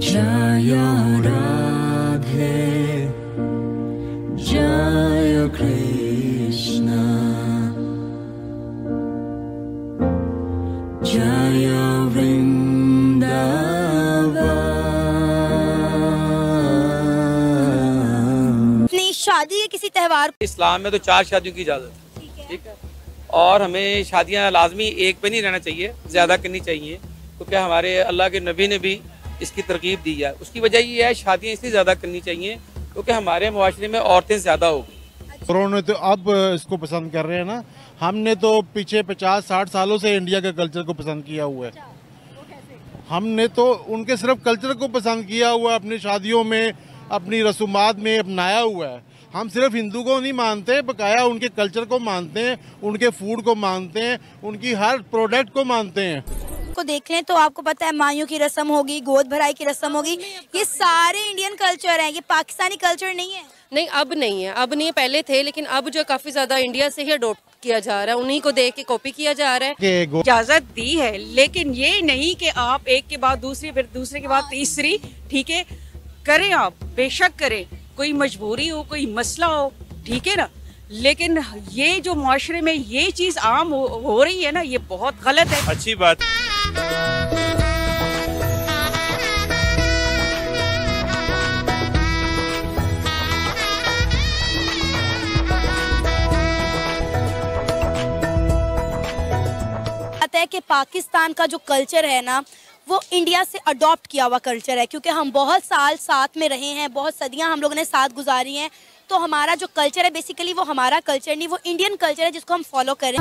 जय राधे जय कृष्ण जय वृंदावन। अपनी शादी या किसी त्योहार, इस्लाम में तो 4 शादियों की इजाजत है, ठीक है। और हमें शादियां लाजमी एक पे नहीं रहना चाहिए, ज्यादा करनी चाहिए, क्योंकि हमारे अल्लाह के नबी ने भी इसकी तरकीब दी है। उसकी वजह ये है शादियां इसलिए ज्यादा करनी चाहिए क्योंकि हमारे मुआशरे में औरतें ज्यादा होगी। उन्होंने तो अब इसको पसंद कर रहे हैं ना, हमने तो पीछे 50-60 सालों से इंडिया के कल्चर को पसंद किया हुआ है। हमने तो उनके सिर्फ कल्चर को पसंद किया हुआ है, अपनी शादियों में अपनी रसूमात में अपनाया हुआ है। हम सिर्फ हिंदू को नहीं मानते, बकाया उनके कल्चर को मानते हैं, उनके फूड को मानते हैं, उनकी हर प्रोडक्ट को मानते हैं। को देख लें तो आपको पता है मायूं की रस्म होगी, गोद भराई की रस्म होगी, ये सारे इंडियन कल्चर हैं, ये पाकिस्तानी कल्चर नहीं है। नहीं, अब नहीं है, अब नहीं है, पहले थे, लेकिन अब जो काफी ज्यादा इंडिया से ही अडॉप्ट किया जा रहा है, उन्हीं को देख के कॉपी किया जा रहा है। इजाजत दी है, लेकिन ये नहीं कि आप एक के बाद दूसरी, फिर दूसरे के बाद तीसरी, ठीक है, करें आप बेशक करें, कोई मजबूरी हो, कोई मसला हो, ठीक है ना, लेकिन ये जो मुआशरे में ये चीज आम हो रही है ना, ये बहुत गलत है। अच्छी बात। है कि पाकिस्तान का जो कल्चर है ना, वो इंडिया से अडॉप्ट किया हुआ कल्चर है, क्योंकि हम बहुत साल साथ में रहे हैं, बहुत सदियां हम लोगों ने साथ गुजारी हैं, तो हमारा जो कल्चर है बेसिकली वो हमारा कल्चर नहीं, वो इंडियन कल्चर है जिसको हम फॉलो करें।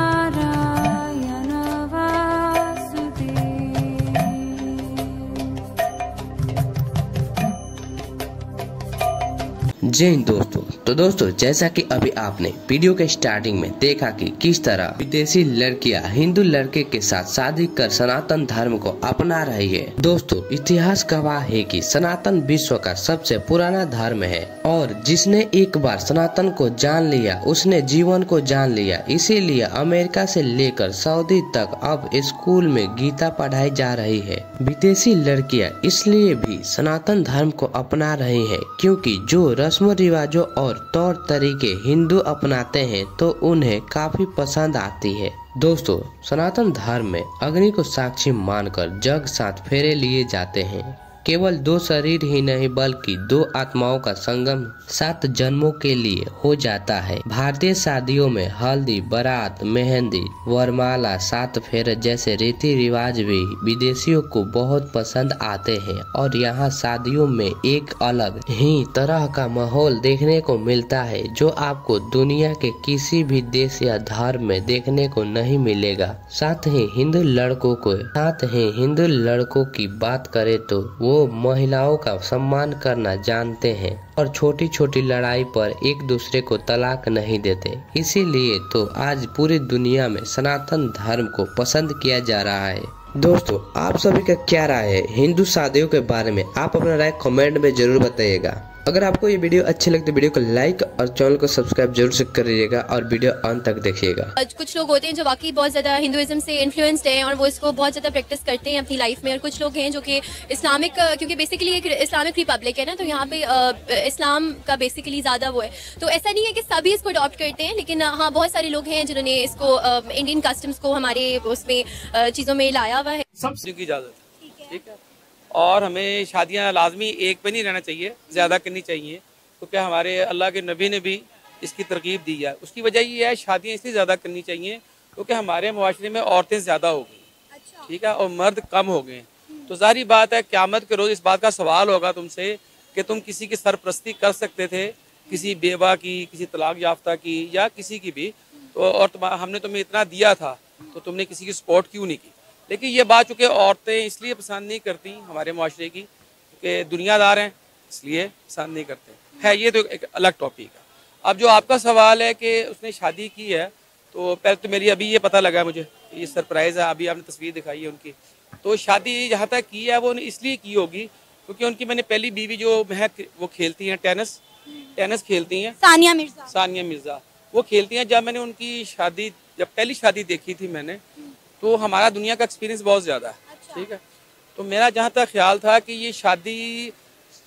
जय हिंद दोस्तों। तो दोस्तों, जैसा कि अभी आपने वीडियो के स्टार्टिंग में देखा कि किस तरह विदेशी लड़कियां हिंदू लड़के के साथ शादी कर सनातन धर्म को अपना रही है। दोस्तों, इतिहास गवाह है कि सनातन विश्व का सबसे पुराना धर्म है और जिसने एक बार सनातन को जान लिया उसने जीवन को जान लिया। इसीलिए अमेरिका से लेकर सऊदी तक अब स्कूल में गीता पढ़ाई जा रही है। विदेशी लड़कियां इसलिए भी सनातन धर्म को अपना रही है क्योंकि जो रस्म रिवाजों और तौर तरीके हिंदू अपनाते हैं तो उन्हें काफी पसंद आती है। दोस्तों, सनातन धर्म में अग्नि को साक्षी मानकर जग 7 फेरे लिए जाते हैं। केवल 2 शरीर ही नहीं बल्कि 2 आत्माओं का संगम 7 जन्मों के लिए हो जाता है। भारतीय शादियों में हल्दी, बारात, मेहंदी, वरमाला, 7 फेरे जैसे रीति रिवाज भी विदेशियों को बहुत पसंद आते हैं और यहाँ शादियों में एक अलग ही तरह का माहौल देखने को मिलता है जो आपको दुनिया के किसी भी देश या धर्म में देखने को नहीं मिलेगा। साथ ही हिंदू लड़कों की बात करें तो वो महिलाओं का सम्मान करना जानते हैं और छोटी छोटी लड़ाई पर एक दूसरे को तलाक नहीं देते। इसीलिए तो आज पूरी दुनिया में सनातन धर्म को पसंद किया जा रहा है। दोस्तों, आप सभी का क्या राय है हिंदू शादियों के बारे में? आप अपना राय कमेंट में जरूर बताइएगा। अगर आपको ये वीडियो अच्छी लगे तो वीडियो को लाइक और चैनल को सब्सक्राइब जरूर से करिएगा और वीडियो अंत तक देखिएगा। कुछ लोग होते हैं जो वाकई बहुत ज्यादा हिंदुइज्म से इन्फ्लुएंस्ड हैं और वो इसको बहुत ज्यादा प्रैक्टिस करते हैं अपनी लाइफ में, और कुछ लोग हैं जो कि इस्लामिक, क्योंकि बेसिकली एक इस्लामिक रिपब्लिक है ना, तो यहाँ पे इस्लाम का बेसिकली ज्यादा वो है, तो ऐसा नहीं है कि सभी इसको अडॉप्ट करते हैं, लेकिन हाँ बहुत सारे लोग हैं जिन्होंने इसको इंडियन कस्टम्स को हमारे उसमें चीजों में लाया हुआ है। सबकी इजाजत, ठीक है। और हमें शादियां लाजमी एक पे नहीं रहना चाहिए, ज्यादा करनी चाहिए, क्योंकि हमारे अल्लाह के नबी ने भी इसकी तरकीब दी है। उसकी वजह ये है शादियां इसलिए ज्यादा करनी चाहिए क्योंकि हमारे मुआशरे में औरतें ज्यादा हो गई, ठीक है, और मर्द कम हो गए। तो जाहिर बात है क़यामत के रोज इस बात का सवाल होगा तुमसे कि तुम किसी की सरपरस्ती कर सकते थे, किसी बेवा की, किसी तलाक याफ्ता की या किसी की भी, तो और हमने तुम्हें इतना दिया था तो तुमने किसी की सपोर्ट क्यों नहीं की। लेकिन ये बात चूँकि औरतें इसलिए पसंद नहीं करती हमारे माशरे की कि दुनियादार हैं, इसलिए पसंद नहीं करते है। ये तो एक अलग टॉपिक है। अब जो आपका सवाल है कि उसने शादी की है, तो पहले तो मेरी अभी ये पता लगा मुझे, ये सरप्राइज़ है, अभी आपने तस्वीर दिखाई है उनकी, तो शादी जहाँ तक की है वो इसलिए की होगी क्योंकि उनकी मैंने पहली बीवी जो है वो खेलती हैं टेनिस खेलती हैं, सानिया मिर्ज़ा वो खेलती हैं। जब मैंने उनकी शादी, जब पहली शादी देखी थी मैंने, तो हमारा दुनिया का एक्सपीरियंस बहुत ज़्यादा है, ठीक है। तो मेरा जहाँ तक ख्याल था कि ये शादी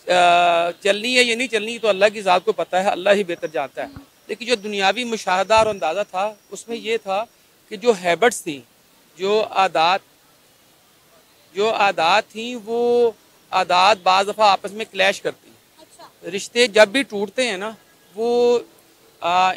चलनी है या नहीं चलनी तो अल्लाह की ज़ात को पता है, अल्लाह ही बेहतर जानता है। लेकिन जो दुनियावी मुशाहदा और अंदाज़ा था उसमें ये था कि जो हैबिट्स थी, जो आदात थी, वो आदात बाज़ दफ़ा आपस में क्लैश करती हैं। अच्छा। रिश्ते जब भी टूटते हैं ना, वो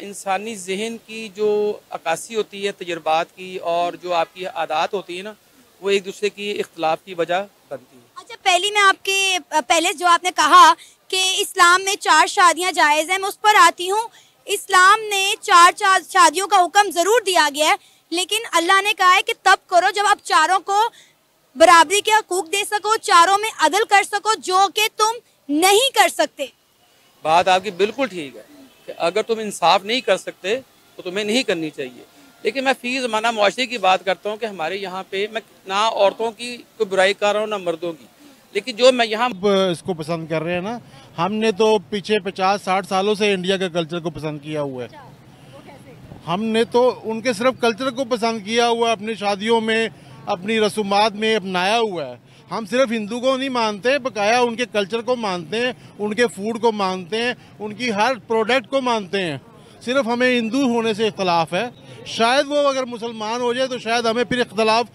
इंसानी जहन की जो अक्कासी होती है तजर्बात की और जो आपकी आदात होती है ना, वो एक दूसरे की इख्तलाफ की वजह बनती है। अच्छा, पहली मैं आपके पहले जो आपने कहा कि इस्लाम में 4 शादियां जायज़ हैं, मैं उस पर आती हूँ। इस्लाम ने 4 शादियों का हुक्म ज़रूर दिया गया है, लेकिन अल्लाह ने कहा है कि तब करो जब आप चारों को बराबरी के हकूक दे सको, चारों में अदल कर सको, जो कि तुम नहीं कर सकते। बात आपकी बिल्कुल ठीक है कि अगर तुम इंसाफ नहीं कर सकते तो तुम्हें नहीं करनी चाहिए। लेकिन मैं फी ज़माना मुआशरे की बात करता हूँ कि हमारे यहाँ पे मैं ना औरतों की कोई बुराई कर रहा हूँ ना मर्दों की, लेकिन जो मैं यहाँ इसको पसंद कर रहे हैं ना, हमने तो पीछे 50-60 सालों से इंडिया के कल्चर को पसंद किया हुआ है। हमने तो उनके सिर्फ कल्चर को पसंद किया हुआ है, अपनी शादियों में, अपनी रसूमात में अपनाया हुआ है। हम सिर्फ हिंदू को नहीं मानते, बकाया उनके कल्चर को मानते हैं, उनके फूड को मानते हैं, उनकी हर प्रोडक्ट को मानते हैं। सिर्फ हमें हिंदू होने से इख्तलाफ है। शायद वो अगर मुसलमान हो जाए तो शायद हमें फिर इख्तलाफ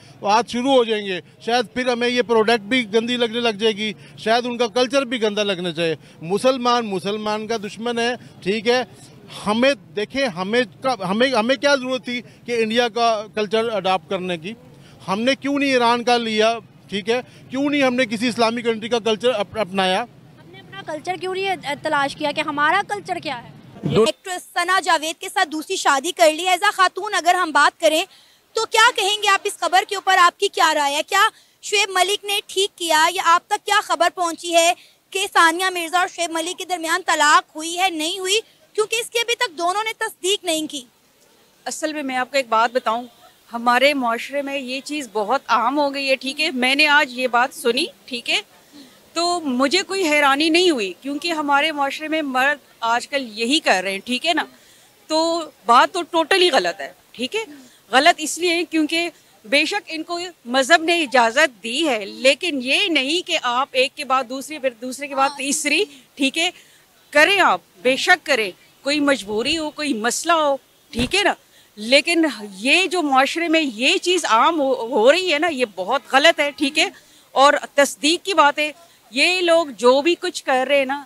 शुरू हो जाएंगे, शायद फिर हमें ये प्रोडक्ट भी गंदी लगने लग जाएगी, शायद उनका कल्चर भी गंदा लगना चाहिए। मुसलमान का दुश्मन है, ठीक है। हमें देखें, हमें क्या ज़रूरत थी कि इंडिया का कल्चर अडॉप्ट करने की? हमने क्यों नहीं ईरान का लिया, ठीक है? क्यों नहीं हमने किसी इस्लामिक कंट्री का कल्चर अपनाया? हमने अपना कल्चर क्यों नहीं तलाश किया कि हमारा कल्चर क्या है? एक्ट्रेस सना जावेद के साथ दूसरी शादी कर ली है। एज़ अ खातून अगर हम बात करें तो क्या कहेंगे आप इस खबर के ऊपर? आपकी क्या राय है? क्या शुएब मलिक ने ठीक किया, या आप तक क्या खबर पहुंची है कि सानिया मिर्जा और शुएब मलिक के दरमियान तलाक हुई है, नहीं हुई? क्योंकि इसकी अभी तक दोनों ने तस्दीक नहीं की। असल में मैं आपको एक बात बताऊं, हमारे माशरे में ये चीज़ बहुत आम हो गई है, ठीक है। मैंने आज ये बात सुनी, ठीक है, तो मुझे कोई हैरानी नहीं हुई, क्योंकि हमारे माशरे में मर्द आजकल यही कर रहे हैं, ठीक है ना। तो बात तो टोटली गलत है, ठीक है। गलत इसलिए क्योंकि बेशक इनको मज़हब ने इजाज़त दी है, लेकिन ये नहीं कि आप एक के बाद दूसरी, फिर दूसरे के बाद तीसरी, ठीक है, करें आप, बेशक करें, कोई मजबूरी हो, कोई मसला हो, ठीक है ना। लेकिन ये जो माशरे में ये चीज़ आम हो रही है ना, ये बहुत गलत है, ठीक है। और तस्दीक की बात है, ये लोग जो भी कुछ कर रहे हैं ना,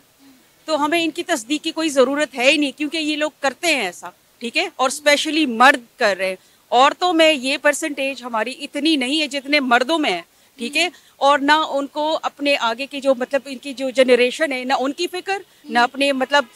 तो हमें इनकी तस्दीक की कोई ज़रूरत है ही नहीं, क्योंकि ये लोग करते हैं ऐसा, ठीक है। और स्पेशली मर्द कर रहे हैं। औरतों में ये परसेंटेज हमारी इतनी नहीं है जितने मर्दों में है, ठीक है। और ना उनको अपने आगे की जो मतलब इनकी जो जनरेशन है, ना उनकी फिक्र, ना अपने मतलब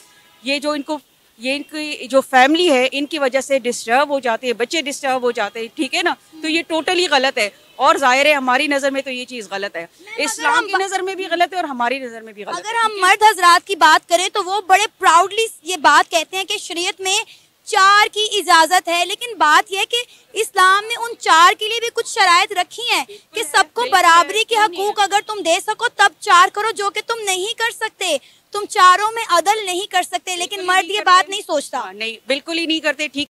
इनकी जो फैमिली है, इनकी वजह से डिस्टर्ब हो जाते हैं, बच्चे डिस्टर्ब हो जाते हैं, ठीक है ना। तो ये टोटली गलत है, और जाहिर है हमारी नज़र में तो ये चीज़ गलत है, इस्लाम की नज़र में भी गलत है और हमारी नज़र में भी गलत है। अगर हम मर्द हजरात की बात करें तो वो बड़े प्राउडली ये बात कहते हैं कि शरीयत में 4 की इजाज़त है, लेकिन बात यह है कि इस्लाम ने उन 4 के लिए भी कुछ शराइत रखी हैं कि सबको बराबरी के हकूक अगर तुम दे सको तब 4 करो, जो कि तुम नहीं कर सकते। तुम चारों में अदल नहीं कर सकते, लेकिन मर्द ये बात नहीं सोचता। नहीं, बिल्कुल ही नहीं करते, ठीक